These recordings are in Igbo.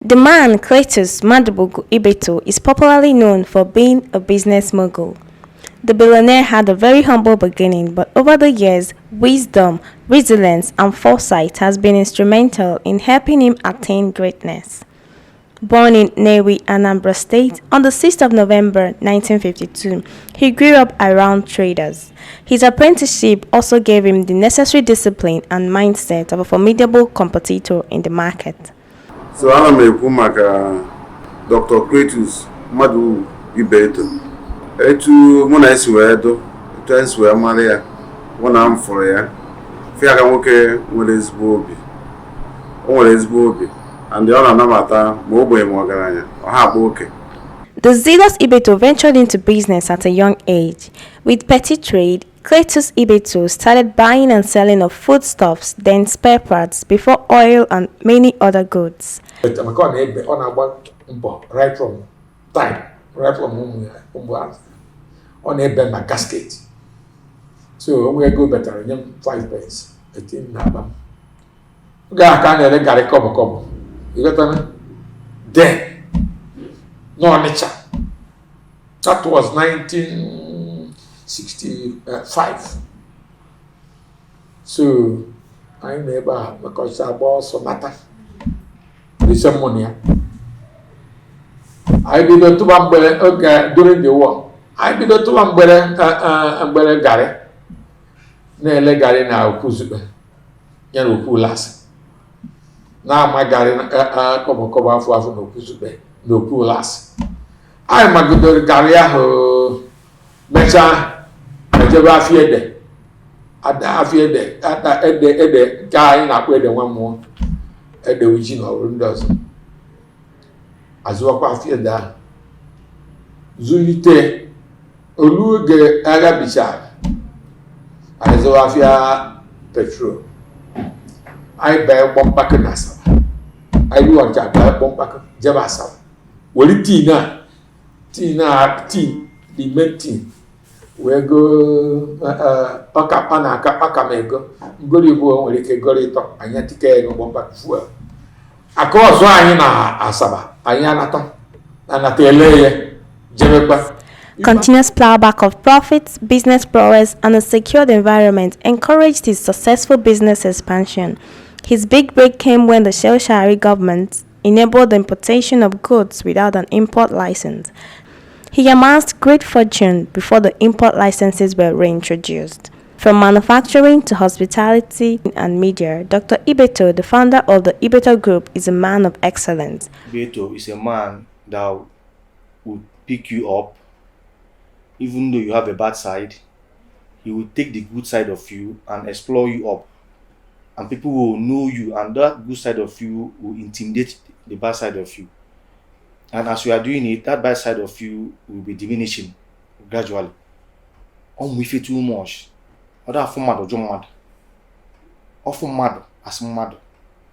The man, Cletus Ibeto, is popularly known for being a business mogul. The billionaire had a very humble beginning, but over the years, wisdom, resilience, and foresight has been instrumental in helping him attain greatness. Born in Nnewi, Anambra State, on the 6th of November 1952, he grew up around traders. His apprenticeship also gave him the necessary discipline and mindset of a formidable competitor in the market. So ana m ekwu maka Dr. Cletus Ibeto. Etu mụ na esi wee do, etu esi wee mara ya, mụ na m fụrụ ya. Fịa ka nwoke nwere ezigbo obi. O nwere ezigbo obi, and ọ na-anabata ma ogbenye ma ọgaranya, ọ ha agba oke. The zealous Ibeto ventured into business at a young age. With petty trade, Cletus Ibeto started buying and selling of foodstuffs, then spare parts, before oil and many other goods. Right from time, right from on a bend my casket. So we go better than 5 pence. I think now. Can't get a couple. You got me? Then, no nature. That was 1965. So I never because I bought some matter. This money. I did not do umbrella during the war. I did not do umbrella gare. Nele gare na okuzube. Yan okulas. Na my gare come afu no okuzube. No okulas. I am a good gare mecha ejeba fiede. Ada fiede. Ada ede guy na kwe de one more. Ede original windows. Azụọkwa fieda zulite oluge agabisha azụọfia petrol ai buy bompak na Asaba ai do want to buy bompak jeba Asaba woli tina the main thing we go paka na aka mego ngori bo nwere ike gori to anya tike no bompak fuel akọọzụ anyị na Asaba anyị anata Continuous plowback of profits, business prowess, and a secured environment encouraged his successful business expansion. His big break came when the Shell-Shari government enabled the importation of goods without an import license. He amassed great fortune before the import licenses were reintroduced. From manufacturing to hospitality and media, Dr. Ibeto, the founder of the Ibeto Group, is a man of excellence. Ibeto is a man that will pick you up, even though you have a bad side. He will take the good side of you and explore you up. And people will know you, and that good side of you will intimidate the bad side of you. And as you are doing it, that bad side of you will be diminishing gradually. With it too much. Other format of mad, often mad as mad,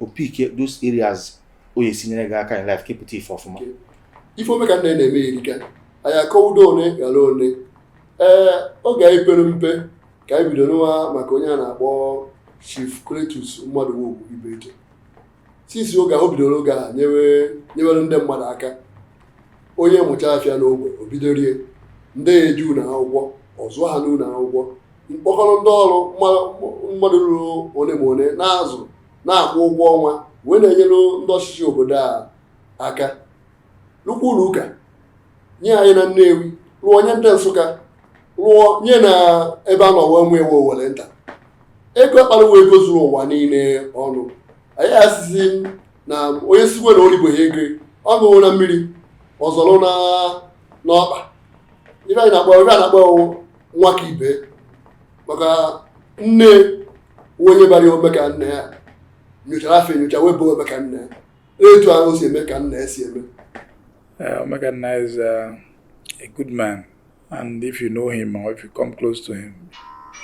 or pick those areas where you see in life, keep it for me. If you make a name in America, I called on it alone. Okay, Pelumpe, Kaibidonua, Maconiana, or Chief Cletus Ibeto. Since you got Obidoga, never learned them Madaka. Oye Mutafia Noble, Obidoria, Nde Juna, or Zohanuna, or mkpọkọrọ ndị ọrụ mmadụ ruru one ma one na-azụ na-akwụ ụgwọ ọnwa wee na-enyere ndị ọchịchị obodo a aka rụkwa ụlọ ụka nye anyị na Nnewi rụọ nye ndị Nsụka rụọ nye na ebe a nọ wee nwe ewe owere nta ego akparawa ego zuru ụwa niile ọnụ anyị asịzi na onye sikwe na olibo ha ego ọ gụrụ na mmiri ọzọrọ n'ọkpa ibe anyị na-akpọ nwa ka ibe maka nne onye bara ome ka nne ya nyochara afọ nyocha webe ome ka nne etu ahụ si eme ka nne si eme. Omega Nna is a good man, and if you know him or if you come close to him,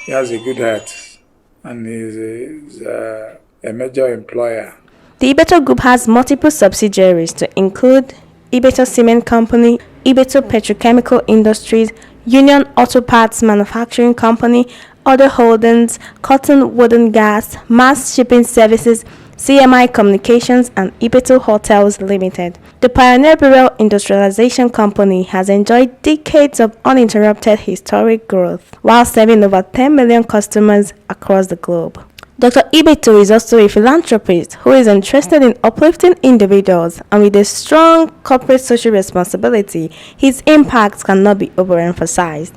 he has a good heart and he's a major employer. The Ibeto Group has multiple subsidiaries to include Ibeto Cement Company, Ibeto Petrochemical Industries, Union Auto Parts Manufacturing Company, other holdings, Cotton Wooden Gas, Mass Shipping Services, CMI Communications and Ibeto Hotels Limited. The pioneer burial industrialization company has enjoyed decades of uninterrupted historic growth while serving over 10 million customers across the globe. Dr. Ibeto is also a philanthropist who is interested in uplifting individuals, and with a strong corporate social responsibility, his impact cannot be overemphasized.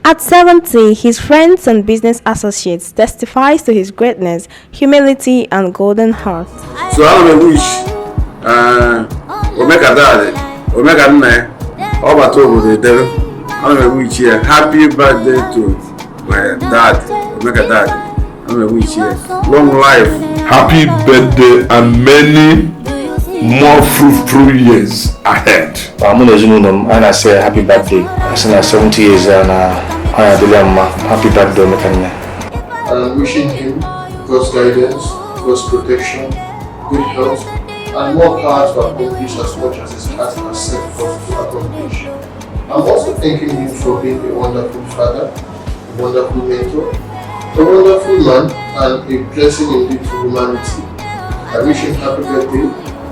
At 70, his friends and business associates testifies to his greatness, humility, and golden heart. So I wish Omega Dad, Omega Nne, all but over the devil. I wish you happy birthday to my dad, Omega Dad. I wish you long life. Happy birthday and many more fruitful years ahead. I'm going to say happy birthday. I say 70 years and happy birthday, Mekanya. I'm wishing him God's guidance, God's protection, good health, and more power to accomplish as much as his heart has set forth to accomplish. I'm also thanking him for being a wonderful father, a wonderful mentor, a wonderful man, and a blessing indeed to humanity. I wish him happy birthday,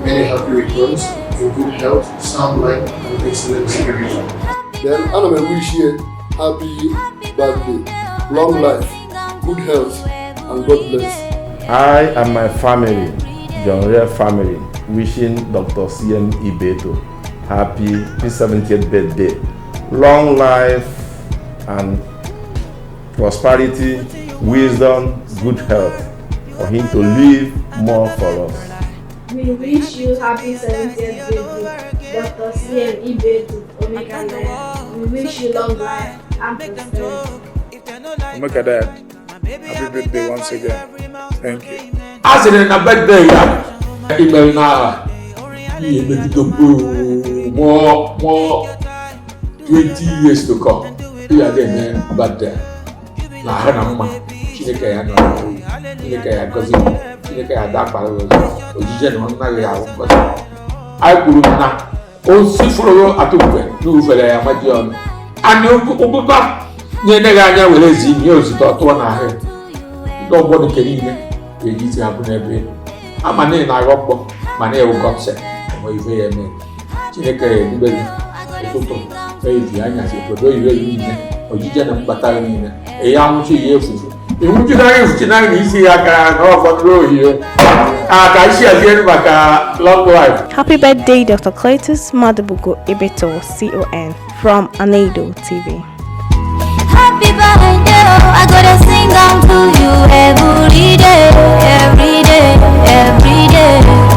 many happy returns, in good health, sound mind, and excellent spirit. Then I wish you happy birthday, long life, good health, and God bless. I and my family, John Real family, wishing Dr. CM Ibeto happy 70th birthday, long life and prosperity, wisdom, good health, for him to live more for us. We wish you happy 70th birthday, Dr. CM Ibeto Omega Nnewi. We wish you long life and prosperity. Omega Dad, happy birthday once again. Thank you. As in a birthday, email now. More 20 years to come. We are getting birthday. Na hanama Chineke ya no Chineke ya gozi Chineke ya dakpara ojije no na ya gozi ai kwuru na o sifuro atụkwe n'ufere ya maji ọnụ ani ogbugba nye ne ga anya were zi nye ozito ọtụọ na ahụ ndị ọgbọ nke niile ga-ejizi abụ n'ebe ama na na agọkpọ ma na ewu kọnsept ma ife ya eme Chineke ya edubere ụtụtụ eji anya si obodo ire niile ojije na mkpata niile eya nwuchi ihe efufu iwuchi na efuchi na isi ya ka na ọfọdụrụ ohihe ka isi azie maka long life. Happy birthday, Dr. Cletus Ibeto, CON, from Anedo TV. Happy birthday, I gotta sing down to you every day, every day, every day.